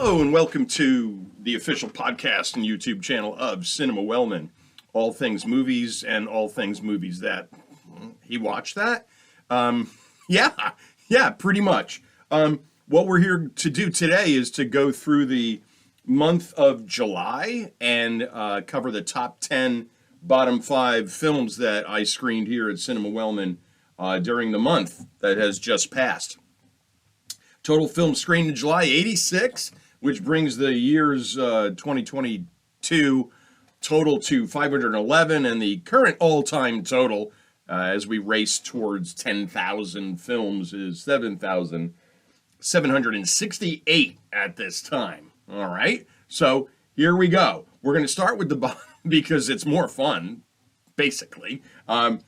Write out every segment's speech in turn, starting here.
Hello and welcome to the official podcast and YouTube channel of Cinema Wellman. All things movies and all things movies that he watched that. Yeah, pretty much. What we're here to do today is to go through the month of July and cover the top 10, bottom 5 films that I screened here at Cinema Wellman during the month that has just passed. Total film screened in July, 86, which brings the year's 2022 total to 511, and the current all-time total, as we race towards 10,000 films, is 7,768 at this time. All right, so here we go. We're going to start with the bottom because it's more fun, basically. To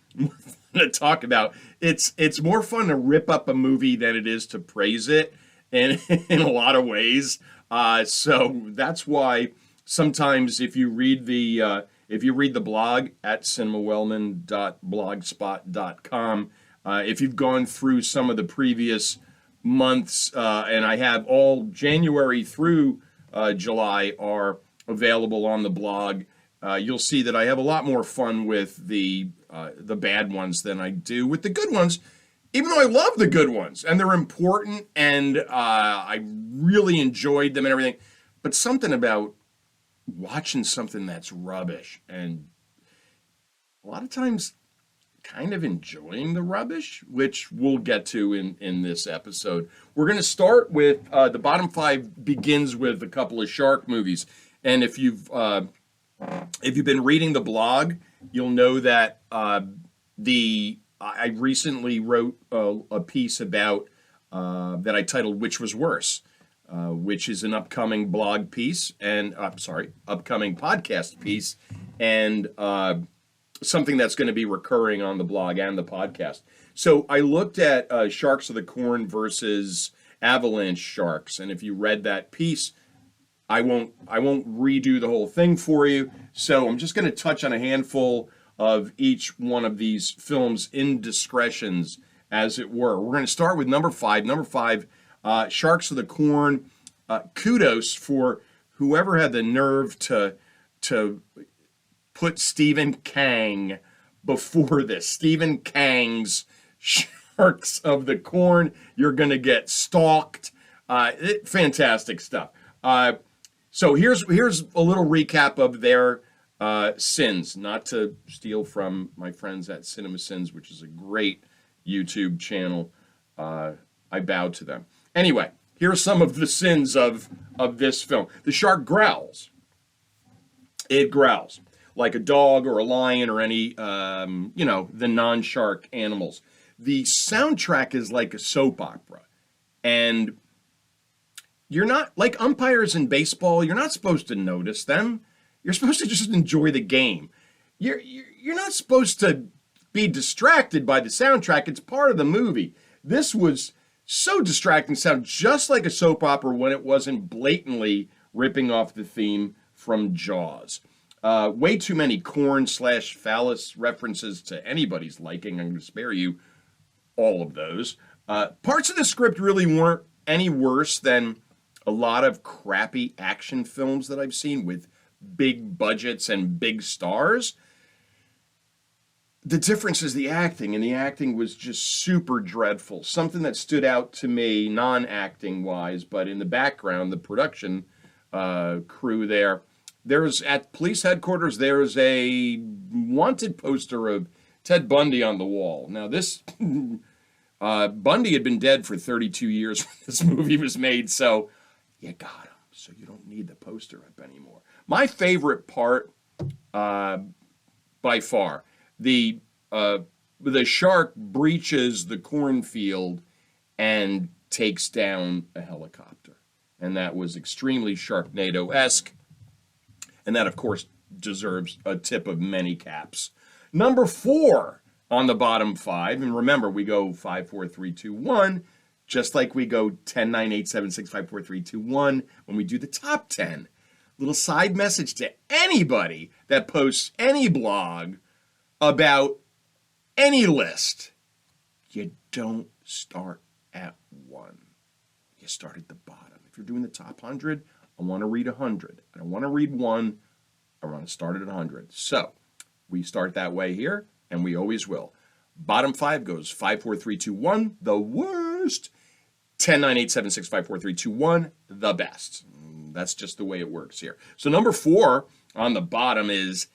talk about it's more fun to rip up a movie than it is to praise it in a lot of ways. So that's why sometimes if you read the blog at cinemawellman.blogspot.com, if you've gone through some of the previous months, and I have all January through July are available on the blog, you'll see that I have a lot more fun with the bad ones than I do with the good ones, even though I love the good ones and they're important and I really enjoyed them and everything. But something about watching something that's rubbish and a lot of times kind of enjoying the rubbish, which we'll get to in this episode. We're going to start with the bottom 5 begins with a couple of shark movies. And if you've been reading the blog, you'll know that I recently wrote a piece about that I titled "Which Was Worse," which is an upcoming blog piece and upcoming podcast piece, and something that's going to be recurring on the blog and the podcast. So I looked at Sharks of the Corn versus Avalanche Sharks, and if you read that piece, I won't redo the whole thing for you. So I'm just going to touch on a handful of each one of these films' indiscretions, as it were. We're going to start with number 5. Number 5, Sharks of the Corn. Kudos for whoever had the nerve to put Stephen Kang before this. Stephen Kang's Sharks of the Corn. You're going to get stalked. Fantastic stuff. So here's a little recap of their sins, not to steal from my friends at Cinema Sins, which is a great YouTube channel. I bow to them. Anyway, here are some of the sins of this film. The shark growls. It growls like a dog or a lion or any, the non-shark animals. The soundtrack is like a soap opera. And you're not, like umpires in baseball, you're not supposed to notice them. You're supposed to just enjoy the game. You're not supposed to be distracted by the soundtrack. It's part of the movie. This was so distracting, sound just like a soap opera when it wasn't blatantly ripping off the theme from Jaws. Way too many corn/phallus references to anybody's liking. I'm going to spare you all of those. Parts of the script really weren't any worse than a lot of crappy action films that I've seen with big budgets and big stars. The difference is the acting, and the acting was just super dreadful. Something that stood out to me, non-acting wise, but in the background, the production crew there. There's at police headquarters, there's a wanted poster of Ted Bundy on the wall. Now this Bundy had been dead for 32 years when this movie was made, so you got him. So you don't need the poster up anymore. My favorite part, by far, the shark breaches the cornfield and takes down a helicopter. And that was extremely Sharknado-esque. And that, of course, deserves a tip of many caps. Number 4 on the bottom 5. And remember, we go 5, 4, 3, 2, 1. Just like we go 10, 9, 8, 7, 6, 5, 4, 3, 2, 1 when we do the top 10. Little side message to anybody that posts any blog about any list. You don't start at 1. You start at the bottom. if you're doing the top 100, I want to read 100. I don't want to read one. I want to start at 100. So we start that way here, and we always will. Bottom 5 goes 5, 4, 3, 2, 1, the worst. 10, 9, 8, 7, 6, 5, 4, 3, 2, 1, the best. That's just the way it works here. So number 4 on the bottom is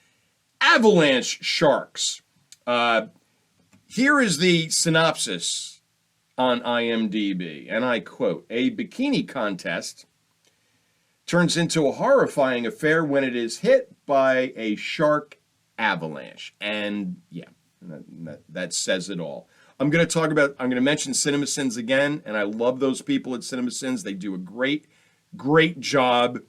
Avalanche Sharks. Here is the synopsis on IMDb, and I quote, "A bikini contest turns into a horrifying affair when it is hit by a shark avalanche." And yeah, that says it all. I'm going to mention CinemaSins again, and I love those people at CinemaSins. They do a great job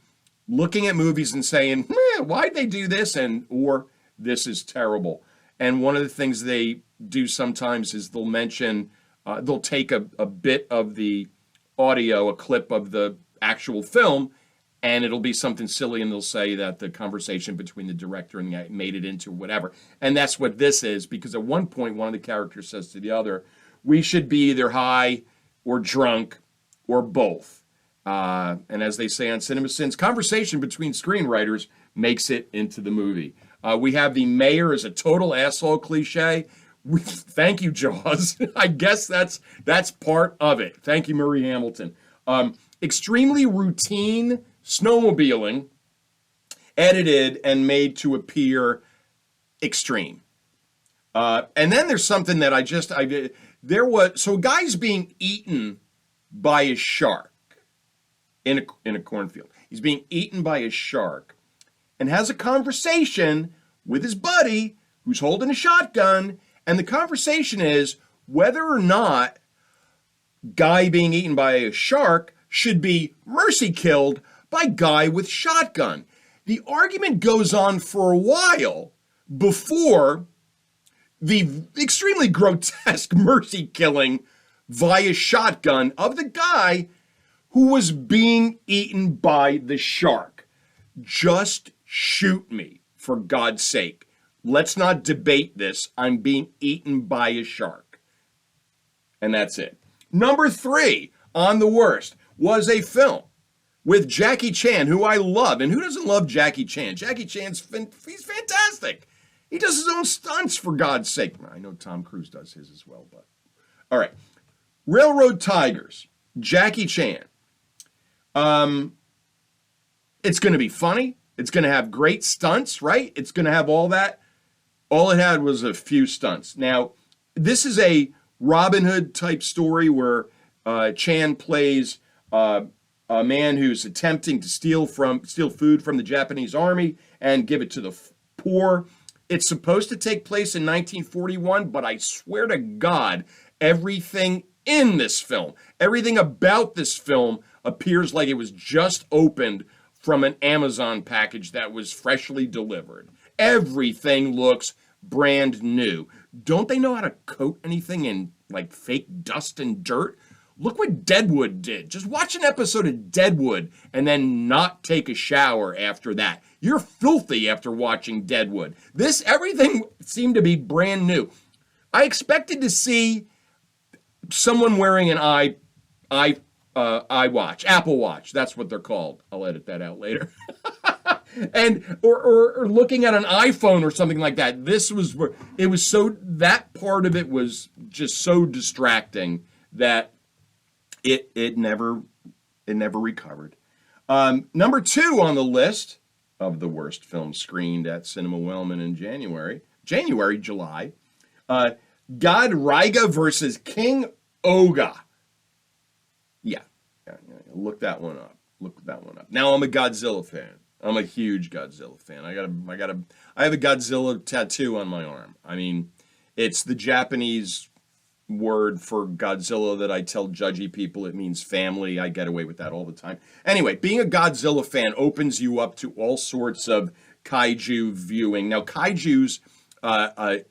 looking at movies and saying, why'd they do this? Or this is terrible. And one of the things they do sometimes is they'll mention, they'll take a bit of the audio, a clip of the actual film, and it'll be something silly, and they'll say that the conversation between the director and the guy made it into whatever. And that's what this is, because at one point, one of the characters says to the other, we should be either high or drunk or both. And as they say on CinemaSins, conversation between screenwriters makes it into the movie. We have the mayor as a total asshole cliche. Thank you, Jaws. I guess that's part of it. Thank you, Murray Hamilton. Extremely routine snowmobiling, edited and made to appear extreme. And then there's something that so a guy's being eaten by a shark in a cornfield. He's being eaten by a shark and has a conversation with his buddy who's holding a shotgun, and the conversation is whether or not guy being eaten by a shark should be mercy killed by guy with shotgun. The argument goes on for a while before the extremely grotesque mercy killing via shotgun of the guy who was being eaten by the shark. Just shoot me, for God's sake. Let's not debate this. I'm being eaten by a shark. And that's it. Number 3 on the worst was a film with Jackie Chan, who I love. And who doesn't love Jackie Chan? Jackie Chan's he's fantastic. He does his own stunts, for God's sake. I know Tom Cruise does his as well, but all right. Railroad Tigers, Jackie Chan. It's going to be funny. It's going to have great stunts, right? It's going to have all that. All it had was a few stunts. Now, this is a Robin Hood type story where Chan plays a man who's attempting to steal food from the Japanese army and give it to the poor. It's supposed to take place in 1941, but I swear to God, everything in this film, everything about this film appears like it was just opened from an Amazon package that was freshly delivered. Everything looks brand new. Don't they know how to coat anything in like fake dust and dirt? Look what Deadwood did. Just watch an episode of Deadwood and then not take a shower after that. You're filthy after watching Deadwood. Everything seemed to be brand new. I expected to see someone wearing an iWatch, Apple Watch. That's what they're called. I'll edit that out later. And or looking at an iPhone or something like that. That part of it was just so distracting that it never recovered. Number 2 on the list of the worst films screened at Cinema Wellman in July. God Raiga versus King Oga. Yeah. Look that one up. Now I'm a Godzilla fan. I'm a huge Godzilla fan. I have a Godzilla tattoo on my arm. I mean, it's the Japanese word for Godzilla that I tell judgy people it means family. I get away with that all the time. Anyway, being a Godzilla fan opens you up to all sorts of kaiju viewing. Now, kaiju's Kaiju,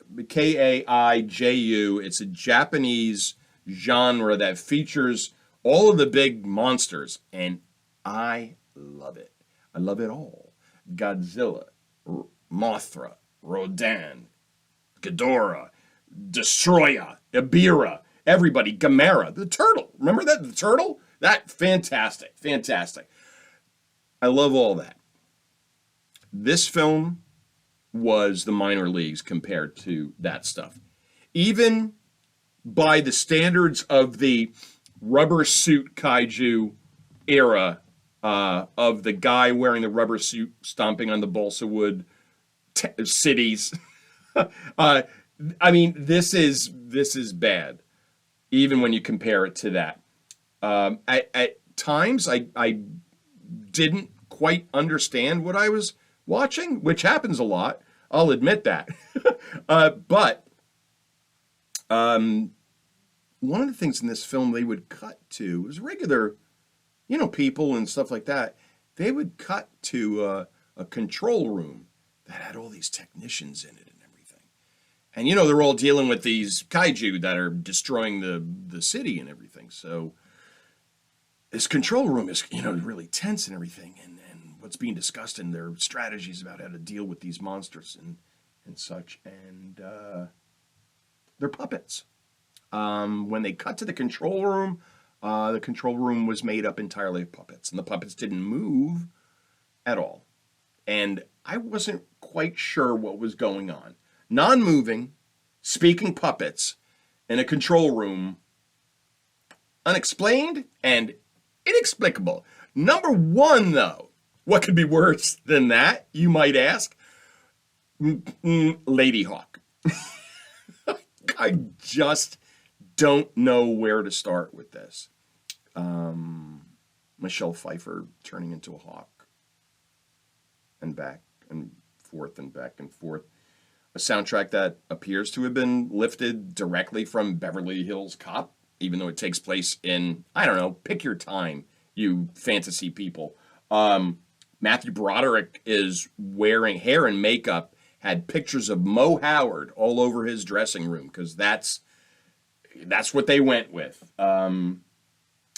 it's a Japanese genre that features all of the big monsters, and I love it. I love it all. Godzilla, Mothra, Rodan, Ghidorah, Destroyer, Ibira, everybody, Gamera, the turtle. Remember that? The turtle? That fantastic, fantastic. I love all that. This film was the minor leagues compared to that stuff. Even by the standards of the rubber suit kaiju era, of the guy wearing the rubber suit stomping on the balsa wood cities. I mean, this is bad, even when you compare it to that. At times, I didn't quite understand what I was watching, which happens a lot. I'll admit that. But one of the things in this film they would cut to was regular, people and stuff like that. They would cut to a control room that had all these technicians in it and everything. And, they're all dealing with these kaiju that are destroying the city and everything. So this control room is, really tense and everything. And what's being discussed and their strategies about how to deal with these monsters and such. And they're puppets. When they cut to the control room was made up entirely of puppets. And the puppets didn't move at all. And I wasn't quite sure what was going on. Non-moving, speaking puppets in a control room, unexplained and inexplicable. Number one, though, what could be worse than that, you might ask? Lady Hawk. I just don't know where to start with this. Michelle Pfeiffer turning into a hawk. And back and forth and back and forth. A soundtrack that appears to have been lifted directly from Beverly Hills Cop, even though it takes place in, I don't know, pick your time, you fantasy people. Matthew Broderick is wearing hair and makeup, had pictures of Mo Howard all over his dressing room, because that's what they went with. And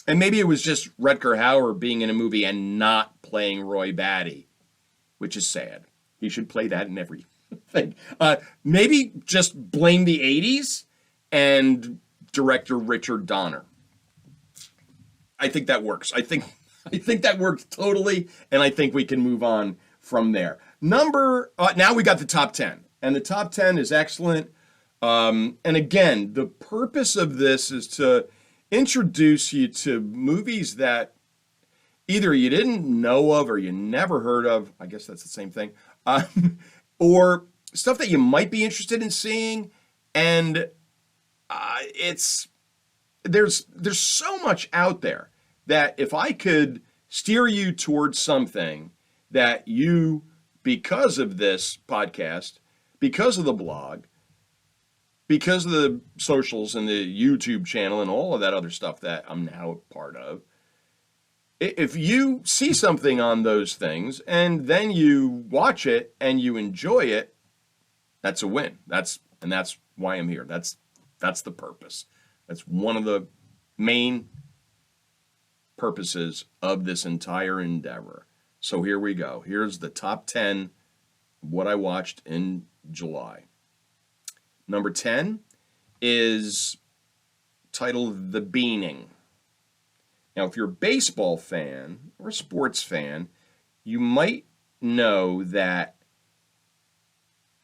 maybe it was just Rutger Hauer being in a movie and not playing Roy Batty, which is sad. He should play that in everything. Maybe just blame the 80s and director Richard Donner. I think that works. I think that works totally, and I think we can move on from there. Now we got the top 10, and the top 10 is excellent. And again, the purpose of this is to introduce you to movies that either you didn't know of or you never heard of. I guess that's the same thing. Or stuff that you might be interested in seeing. And there's so much out there that if I could steer you towards something that you, because of this podcast, because of the blog, because of the socials and the YouTube channel and all of that other stuff that I'm now a part of, if you see something on those things and then you watch it and you enjoy it, that's a win. That's why I'm here. That's the purpose. That's one of the main purposes of this entire endeavor. So here we go. Here's the top 10 of what I watched in July. Number 10 is titled The Beaning. Now, if you're a baseball fan or a sports fan, you might know that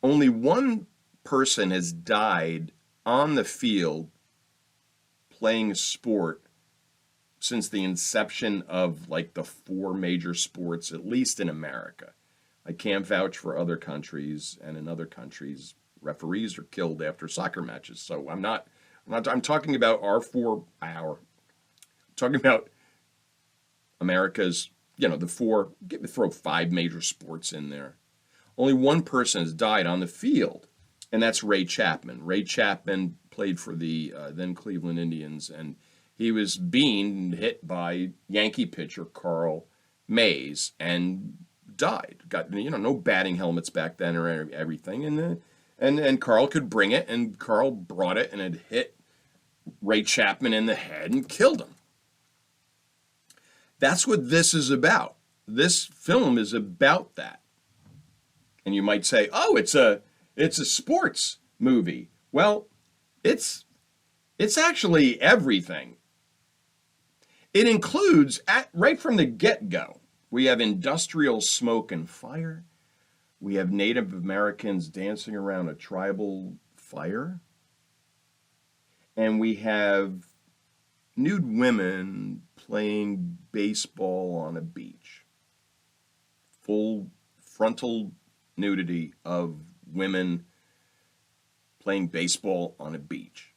only one person has died on the field playing a sport since the inception of like the 4 major sports, at least in America. I can't vouch for other countries, and in other countries, referees are killed after soccer matches. So I'm talking about talking about America's, the 4, throw 5 major sports in there. Only one person has died on the field, and that's Ray Chapman. Ray Chapman played for the then Cleveland Indians, and he was being hit by Yankee pitcher Carl Mays and died. Got no batting helmets back then or everything, and Carl could bring it, and Carl brought it, and it hit Ray Chapman in the head and killed him. That's what this is about. This film is about that. And you might say, "Oh, it's a sports movie." Well, it's actually everything. It includes, right from the get-go, we have industrial smoke and fire. We have Native Americans dancing around a tribal fire. And we have nude women playing baseball on a beach. Full frontal nudity of women playing baseball on a beach.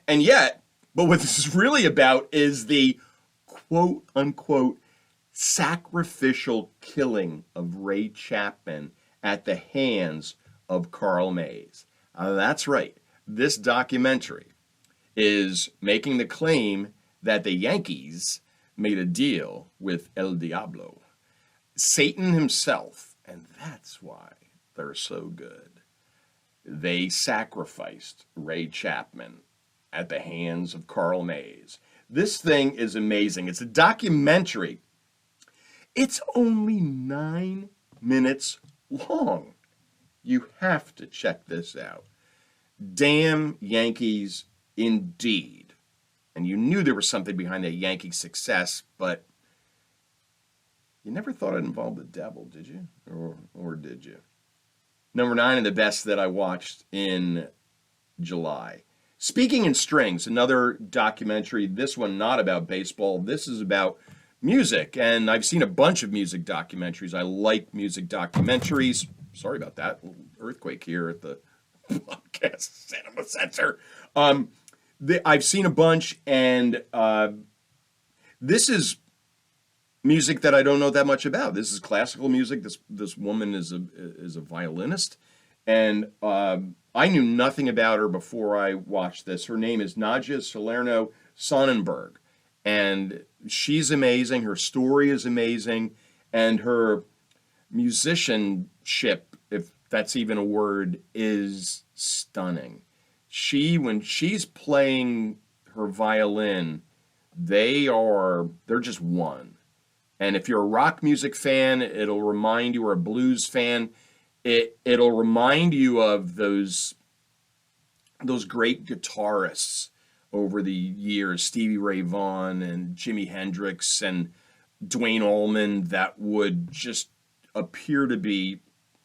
And yet, but what this is really about is the quote unquote sacrificial killing of Ray Chapman at the hands of Carl Mays. That's right. This documentary is making the claim that the Yankees made a deal with El Diablo, Satan himself, and that's why they're so good. They sacrificed Ray Chapman at the hands of Carl Mays. This thing is amazing. It's a documentary. It's only 9 minutes long. You have to check this out. Damn Yankees indeed. And you knew there was something behind that Yankee success, but you never thought it involved the devil, did you? Or did you? Number 9 and the best that I watched in July. Speaking in Strings, another documentary, this one not about baseball, this is about music, and I've seen a bunch of music documentaries. I like music documentaries. Sorry about that, a little earthquake here at the podcast cinema censor. I've seen a bunch, and this is music that I don't know that much about. This is classical music. This woman is a violinist, and I knew nothing about her before I watched this. Her name is Nadja Salerno Sonnenberg, and she's amazing. Her story is amazing, and her musicianship, if that's even a word, is stunning. When she's playing her violin, they're just one. And if you're a rock music fan, it'll remind you, or a blues fan, it'll remind you of those great guitarists over the years, Stevie Ray Vaughan and Jimi Hendrix and Duane Allman, that would just appear to be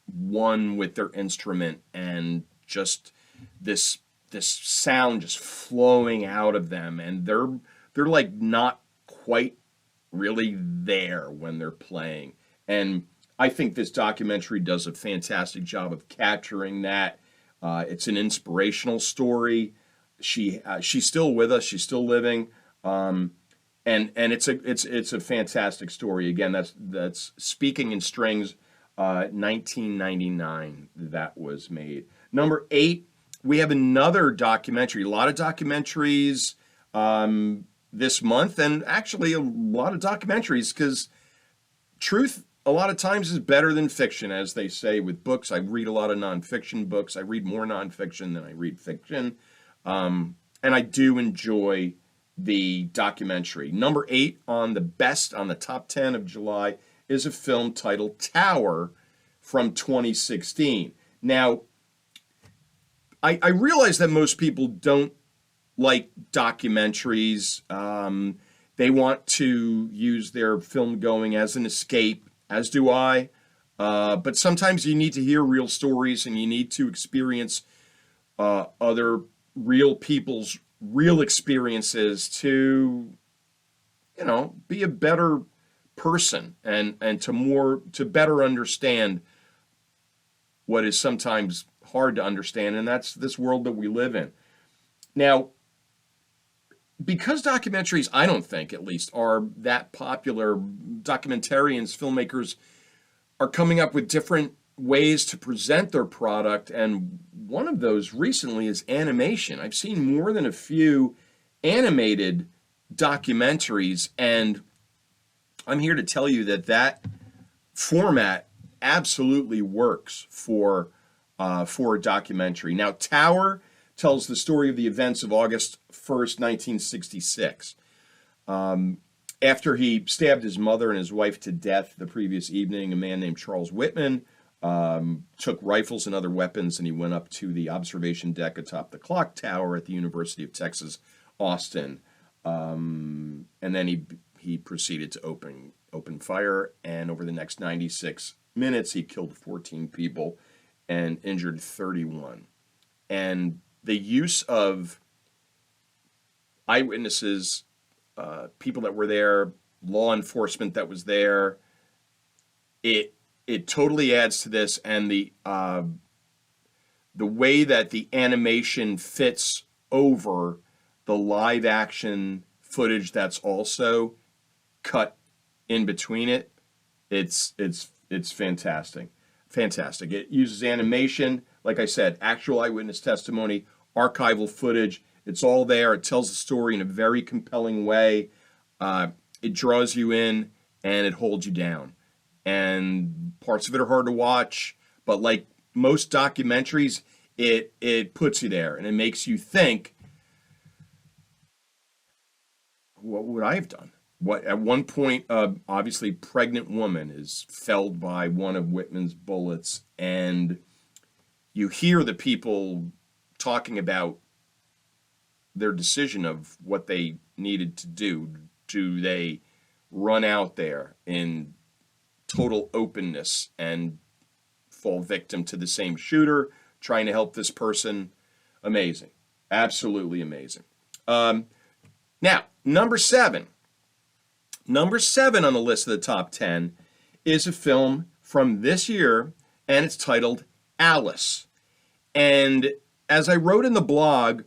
one with their instrument, and just this sound just flowing out of them, and they're like not quite really there when they're playing. And I think this documentary does a fantastic job of capturing that. It's an inspirational story. She's still with us. She's still living, and it's a fantastic story. Again, that's Speaking in Strings, 1999. That was made. Number 8, we have another documentary. A lot of documentaries this month, and actually a lot of documentaries, because truth a lot of times is better than fiction, as they say with books. I read a lot of nonfiction books. I read more nonfiction than I read fiction. And I do enjoy the documentary. Number 8 on the top 10 of July is a film titled Tower from 2016. Now, I realize that most people don't like documentaries. They want to use their film going as an escape, as do I. But sometimes you need to hear real stories, and you need to experience other real people's real experiences to, be a better person, and to better understand what is sometimes hard to understand, and that's this world that we live in. Now, because documentaries, I don't think at least, are that popular, documentarians, filmmakers are coming up with different ways to present their product, and one of those recently is animation. I've seen more than a few animated documentaries, and I'm here to tell you that format absolutely works for a documentary. Now, Tower tells the story of the events of August 1st, 1966. After he stabbed his mother and his wife to death the previous evening, a man named Charles Whitman took rifles and other weapons, and he went up to the observation deck atop the clock tower at the University of Texas, Austin. And then he proceeded to open fire, and over the next 96 minutes, he killed 14 people and injured 31. And the use of eyewitnesses, people that were there, law enforcement that was there, it totally adds to this, and the way that the animation fits over the live action footage that's also cut in between it, it's fantastic. Fantastic. It uses animation, like I said, actual eyewitness testimony, archival footage. It's all there. It tells the story in a very compelling way. It draws you in and it holds you down. And parts of it are hard to watch, but like most documentaries, it puts you there and it makes you think, what would I have done? What at one point, obviously, pregnant woman is felled by one of Whitman's bullets, and you hear the people talking about their decision of what they needed to do. Do they run out there in total openness and fall victim to the same shooter, trying to help this person? Amazing. Absolutely amazing. Now, number 7. Number 7 on the list of the top 10 is a film from this year, and it's titled Alice. And as I wrote in the blog,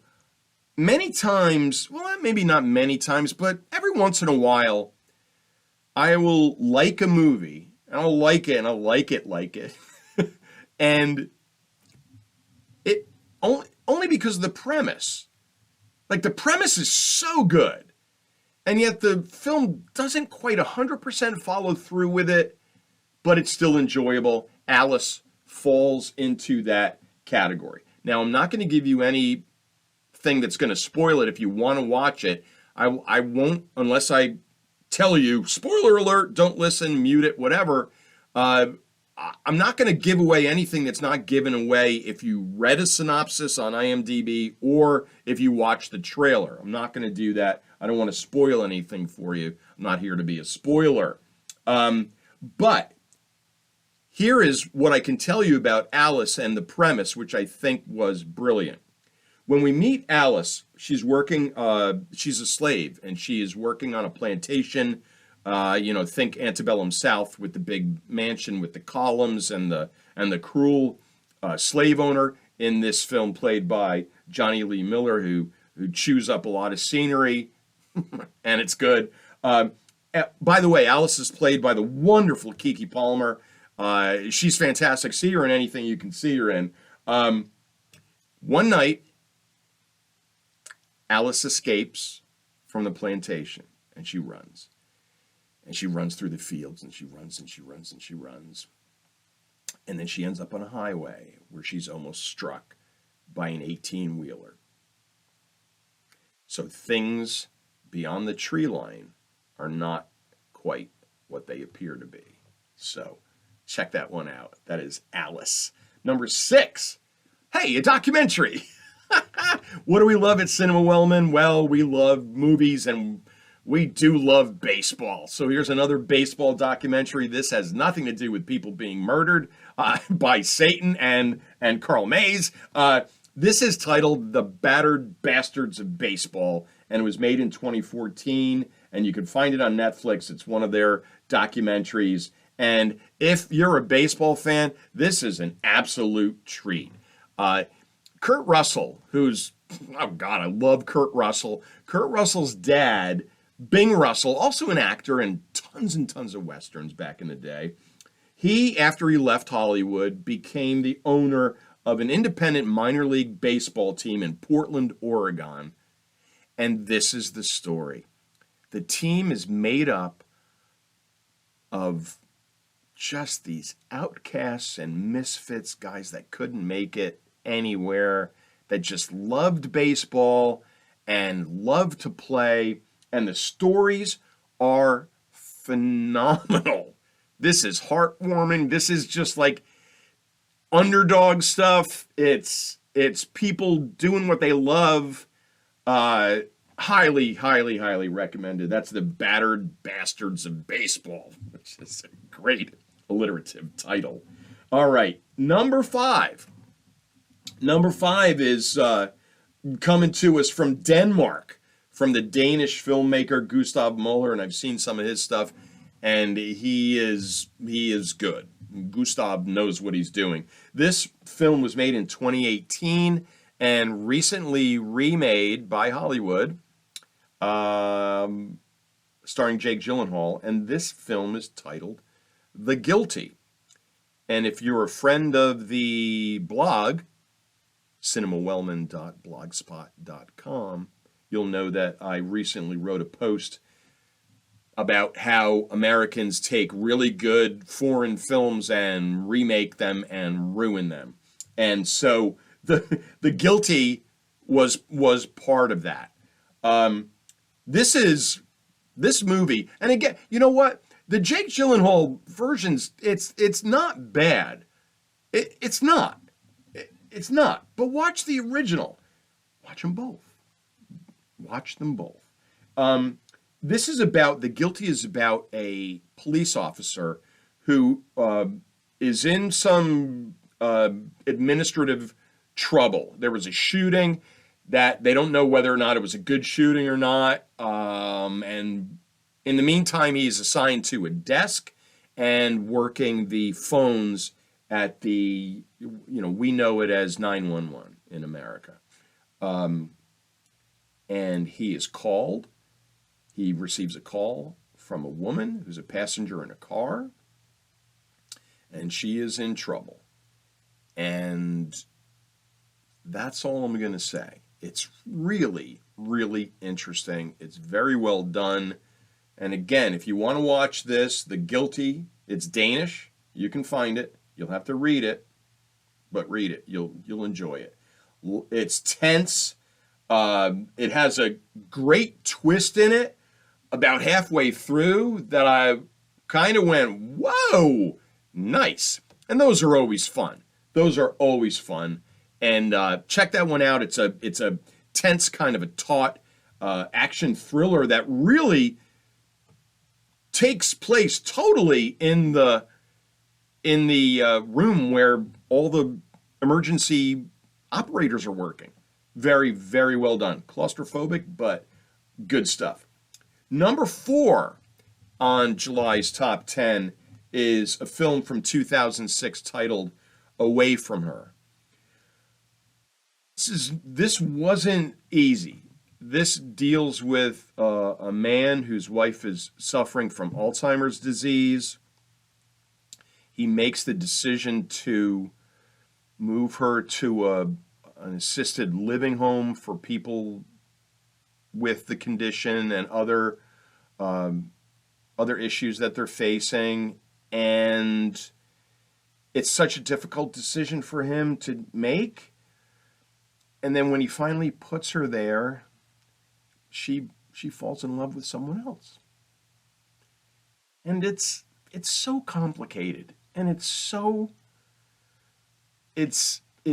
many times, well, maybe not many times, but every once in a while, I will like a movie, and I'll like it, and I'll like it. And it only because of the premise. Like, the premise is so good, and yet the film doesn't quite 100% follow through with it, but it's still enjoyable. Alice falls into that category. Now, I'm not going to give you anything that's going to spoil it if you want to watch it. I won't, unless I tell you, spoiler alert, don't listen, mute it, whatever. I'm not going to give away anything that's not given away if you read a synopsis on IMDb or if you watch the trailer. I'm not going to do that. I don't want to spoil anything for you. I'm not here to be a spoiler. But here is what I can tell you about Alice and the premise, which I think was brilliant. When we meet Alice, she's working, she's a slave, and she is working on a plantation. Think antebellum South with the big mansion with the columns and the cruel slave owner in this film, played by Johnny Lee Miller, who chews up a lot of scenery, and it's good. By the way, Alice is played by the wonderful Keke Palmer. She's fantastic. See her in anything you can see her in. One night, Alice escapes from the plantation, and she runs. And she runs through the fields, and she runs, and she runs, and she runs. And then she ends up on a highway where she's almost struck by an 18-wheeler. So things beyond the tree line are not quite what they appear to be. So check that one out. That is Alice. Number 6. Hey, a documentary. What do we love at Cinema Wellman? Well, we love movies, and we do love baseball. So here's another baseball documentary. This has nothing to do with people being murdered by Satan and Carl Mays. This is titled The Battered Bastards of Baseball, and it was made in 2014, and you can find it on Netflix. It's one of their documentaries. And if you're a baseball fan, this is an absolute treat. Kurt Russell, who's, oh God, I love Kurt Russell. Kurt Russell's dad, Bing Russell, also an actor in tons and tons of Westerns back in the day. He, after he left Hollywood, became the owner of an independent minor league baseball team in Portland, Oregon. And this is the story. The team is made up of just these outcasts and misfits, guys that couldn't make it anywhere, that just loved baseball and loved to play. And the stories are phenomenal. This is heartwarming. This is just like underdog stuff. It's people doing what they love. Highly, highly, highly recommended. That's The Battered Bastards of Baseball, which is a great alliterative title. All right, number five. Number five is coming to us from Denmark, from the Danish filmmaker Gustav Moller, and I've seen some of his stuff, and he is good. Gustav knows what he's doing. This film was made in 2018 and recently remade by Hollywood, starring Jake Gyllenhaal, and this film is titled The Guilty. And if you're a friend of the blog, cinemawellman.blogspot.com, you'll know that I recently wrote a post about how Americans take really good foreign films and remake them and ruin them. And so the Guilty was part of that. This movie, and again, you know what? The Jake Gyllenhaal versions, it's not bad. It's not. It's not. But watch the original. Watch them both. Watch them both. This is about, The Guilty is about a police officer who is in some administrative trouble. There was a shooting that they don't know whether or not it was a good shooting or not. And in the meantime, he's assigned to a desk and working the phones at the, we know it as 911 in America. And he is called. He receives a call from a woman who's a passenger in a car, and she is in trouble. And that's all I'm going to say. It's really, really interesting. It's very well done. And again, if you want to watch this, The Guilty, it's Danish. You can find it. You'll have to read it, but read it. You'll enjoy it. It's tense. It has a great twist in it about halfway through that I kind of went, whoa, nice. And those are always fun. Those are always fun. And check that one out. It's a tense kind of a taut action thriller that really takes place totally in the room where all the emergency operators are working. Very, very well done. Claustrophobic, but good stuff. Number 4 on July's top 10 is a film from 2006 titled Away From Her. This wasn't easy. This deals with a man whose wife is suffering from Alzheimer's disease. He makes the decision to move her to an assisted living home for people with the condition and other issues that they're facing. And it's such a difficult decision for him to make. And then when he finally puts her there, she falls in love with someone else. And it's so complicated, and it's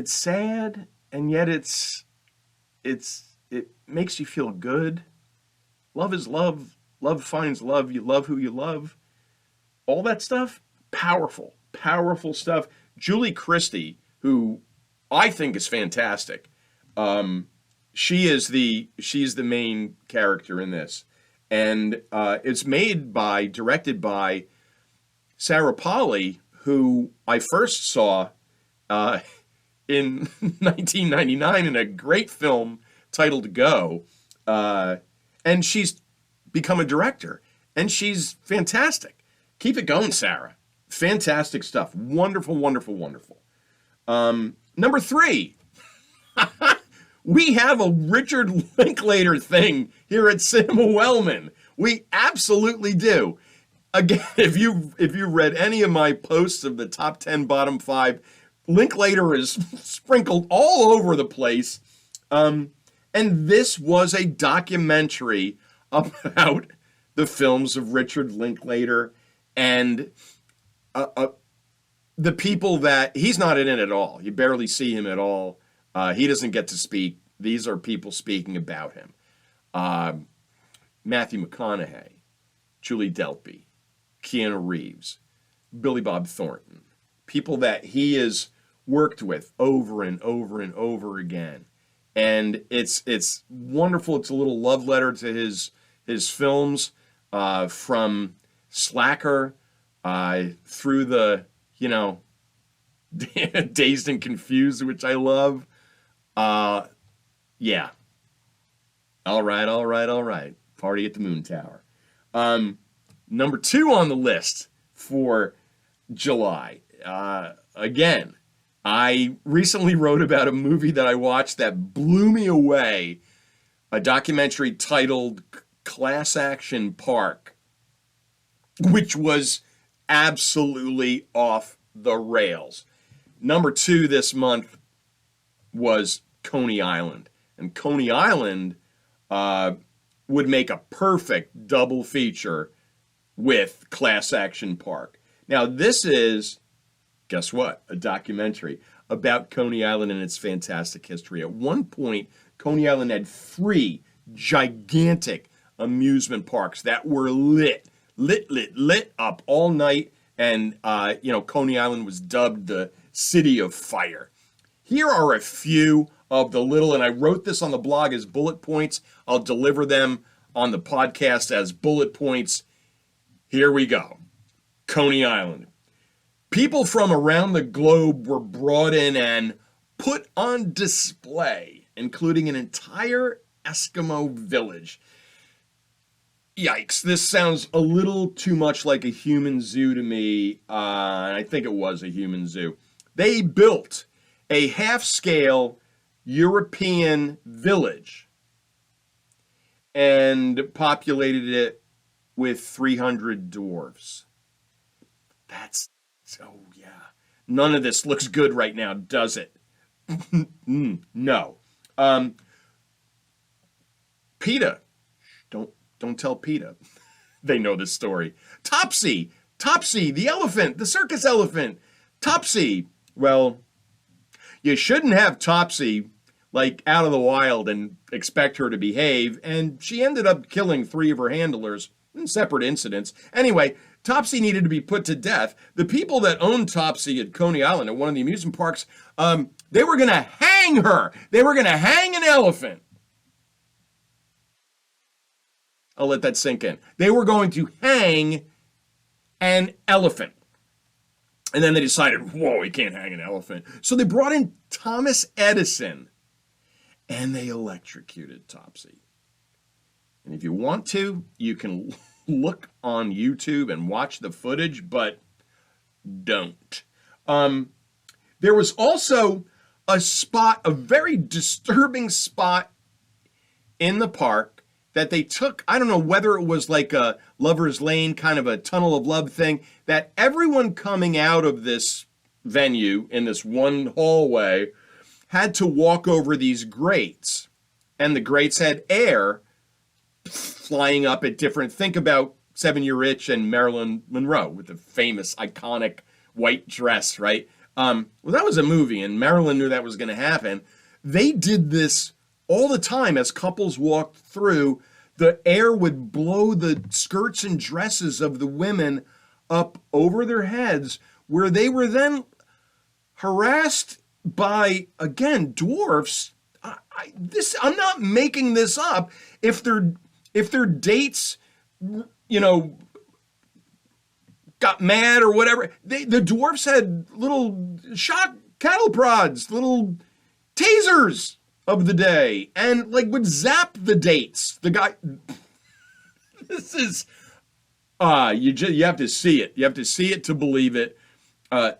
sad, and yet it makes you feel good. Love is love. Love finds love. You love who you love. All that stuff, powerful, powerful stuff. Julie Christie, who I think is fantastic. She's the main character in this, and it's directed by Sarah Polley, who I first saw in 1999 in a great film titled Go, and she's become a director, and she's fantastic. Keep it going, Sarah. Fantastic stuff. Wonderful, wonderful, wonderful. Number 3. We have a Richard Linklater thing here at Cinema Wellman. We absolutely do. Again, if you read any of my posts of the top 10, bottom 5, Linklater is sprinkled all over the place. And this was a documentary about the films of Richard Linklater and the people that he's not in it at all. You barely see him at all. He doesn't get to speak. These are people speaking about him. Matthew McConaughey, Julie Delpy, Keanu Reeves, Billy Bob Thornton, people that he has worked with over and over and over again. And it's wonderful. It's a little love letter to his films, from Slacker through the, Dazed and Confused, which I love. Yeah. All right. Party at the Moon Tower. Number 2 on the list for July. Again, I recently wrote about a movie that I watched that blew me away. A documentary titled Class Action Park, which was absolutely off the rails. Number 2 this month was Coney Island. And Coney Island would make a perfect double feature with Class Action Park. Now, this is, guess what? A documentary about Coney Island and its fantastic history. At one point, Coney Island had 3 gigantic amusement parks that were lit up all night. And, Coney Island was dubbed the City of Fire. Here are a few of the little, and I wrote this on the blog as bullet points. I'll deliver them on the podcast as bullet points. Here we go. Coney Island. People from around the globe were brought in and put on display, including an entire Eskimo village. Yikes, this sounds a little too much like a human zoo to me. I think it was a human zoo. They built a half-scale European village and populated it with 300 dwarves. Oh yeah. None of this looks good right now, does it? No. PETA. Don't tell PETA. They know this story. Topsy, the elephant, the circus elephant. Topsy. Well, you shouldn't have Topsy out of the wild and expect her to behave, and she ended up killing 3 of her handlers in separate incidents. Anyway, Topsy needed to be put to death. The people that owned Topsy at Coney Island, at one of the amusement parks, they were going to hang her. They were going to hang an elephant. I'll let that sink in. They were going to hang an elephant. And then they decided, whoa, we can't hang an elephant. So they brought in Thomas Edison, and they electrocuted Topsy. And if you want to, you can look on YouTube and watch the footage, but don't. There was also a very disturbing spot in the park that they took. I don't know whether it was like a Lover's Lane, kind of a tunnel of love thing, that everyone coming out of this venue in this one hallway had to walk over these grates. And the grates had air flying up at different, think about 7-Year Itch and Marilyn Monroe with the famous iconic white dress, right? Well, that was a movie, and Marilyn knew that was going to happen. They did this all the time as couples walked through. The air would blow the skirts and dresses of the women up over their heads, where they were then harassed by, again, dwarfs. I'm not making this up. If their dates, got mad or whatever, the dwarfs had little shock cattle prods, little tasers of the day, and would zap the dates. The guy, this is, you have to see it. You have to see it to believe it.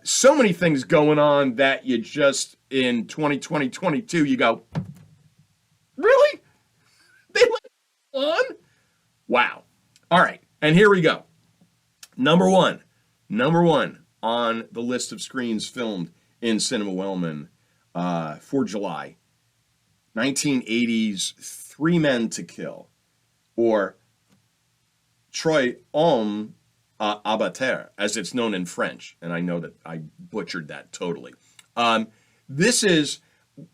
So many things going on that you just, in 2022, you go, really? They let it on? Wow. All right. And here we go. Number one on the list of screens filmed in Cinema Wellman for July. 1980's Three Men to Kill, or Trois Hommes à Abattre, as it's known in French. And I know that I butchered that totally. This is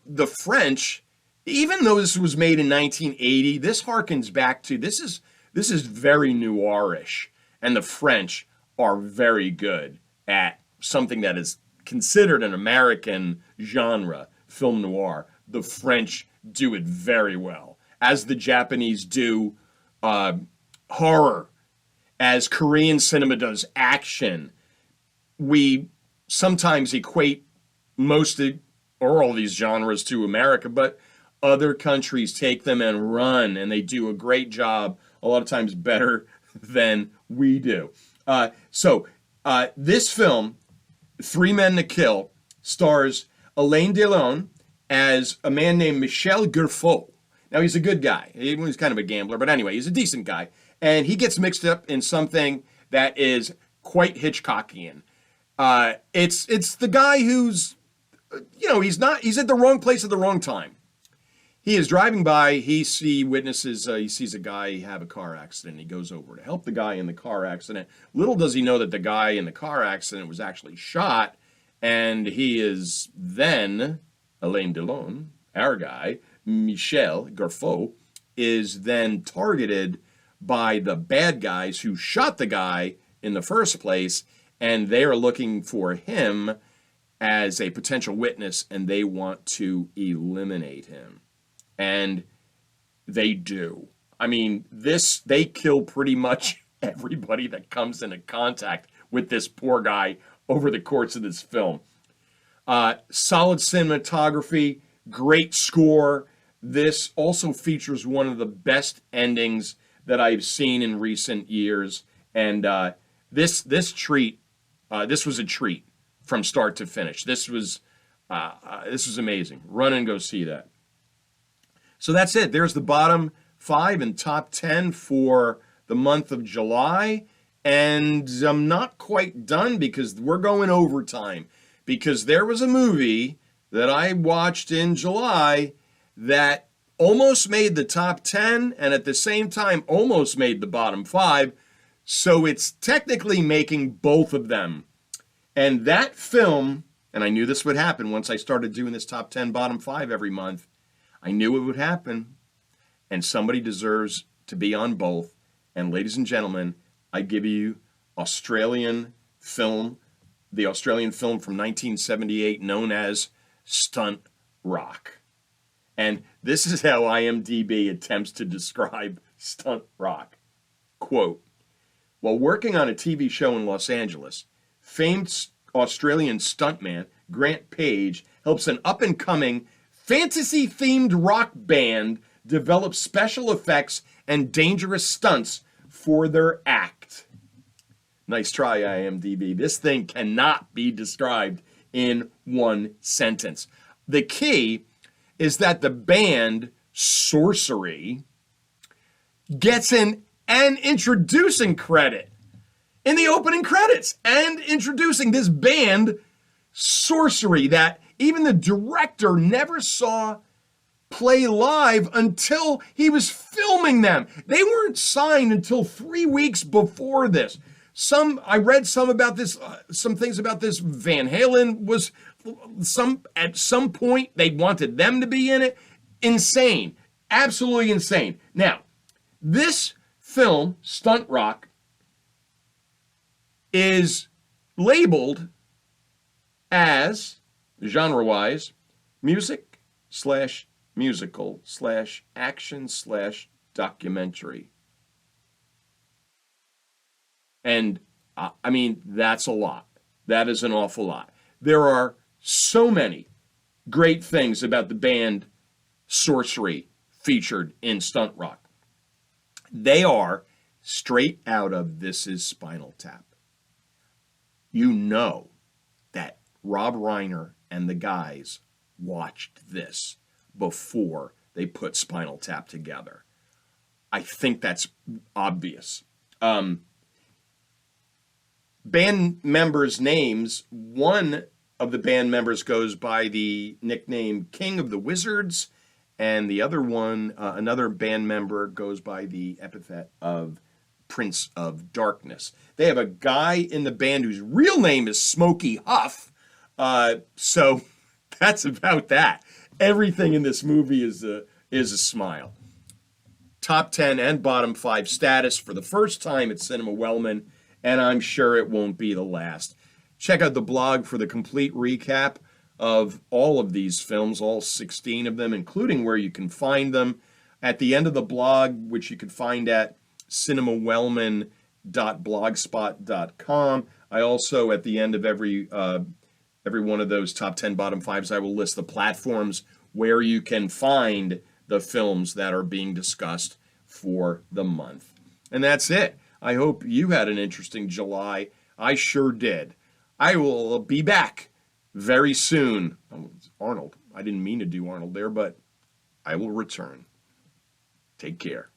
the French even though this was made in 1980, this harkens back to this is very noirish, and the French are very good at something that is considered an American genre, film noir. The French do it very well, as the Japanese do horror, as Korean cinema does action. We sometimes equate most or all these genres to America, but other countries take them and run, and they do a great job, a lot of times better than we do. This film, Three Men to Kill, stars Alain Delon as a man named Michel Gerfaut. Now, he's a good guy. He's kind of a gambler, but anyway, he's a decent guy. And he gets mixed up in something that is quite Hitchcockian. It's the guy who's, he's at the wrong place at the wrong time. He is driving by, he sees a guy have a car accident. He goes over to help the guy in the car accident. Little does he know that the guy in the car accident was actually shot, and he is then, Alain Delon, our guy, Michel Gerfaut, is then targeted by the bad guys who shot the guy in the first place, and they are looking for him as a potential witness, and they want to eliminate him. And they do. I mean, they kill pretty much everybody that comes into contact with this poor guy over the course of this film. Solid cinematography, great score. This also features one of the best endings that I've seen in recent years. And this was a treat from start to finish. This was amazing. Run and go see that. So that's it. There's the bottom 5 and top 10 for the month of July. And I'm not quite done because we're going overtime. Because there was a movie that I watched in July that almost made the top 10 and at the same time almost made the bottom 5. So it's technically making both of them. And that film, and I knew this would happen once I started doing this top 10, bottom 5 every month. I knew it would happen, and somebody deserves to be on both. And ladies and gentlemen, I give you the Australian film from 1978 known as Stunt Rock. And this is how IMDb attempts to describe Stunt Rock. Quote, while working on a TV show in Los Angeles, famed Australian stuntman Grant Page helps an up-and-coming fantasy-themed rock band develop special effects and dangerous stunts for their act. Nice try, IMDb. This thing cannot be described in one sentence. The key is that the band Sorcery gets an introducing credit in the opening credits, and introducing this band Sorcery that even the director never saw play live until he was filming them. They weren't signed until 3 weeks before this. I read some about this, some things about this. Van Halen was at some point they wanted them to be in it. Insane, absolutely insane. Now, this film, Stunt Rock, is labeled as, genre-wise, music/musical/action/documentary. And, I mean, that's a lot. That is an awful lot. There are so many great things about the band Sorcery featured in Stunt Rock. They are straight out of This Is Spinal Tap. You know that Rob Reiner and the guys watched this before they put Spinal Tap together. I think that's obvious. Band members' names, one of the band members goes by the nickname King of the Wizards, and the other one, another band member, goes by the epithet of Prince of Darkness. They have a guy in the band whose real name is Smokey Huff, so that's about that. Everything in this movie is a smile. Top 10 and bottom 5 status for the first time at Cinema Wellman, and I'm sure it won't be the last. Check out the blog for the complete recap of all of these films, all 16 of them, including where you can find them. At the end of the blog, which you can find at cinemawellman.blogspot.com. I also, at the end of every one of those top 10 bottom 5s, I will list the platforms where you can find the films that are being discussed for the month. And that's it. I hope you had an interesting July. I sure did. I will be back very soon. Oh, Arnold. I didn't mean to do Arnold there, but I will return. Take care.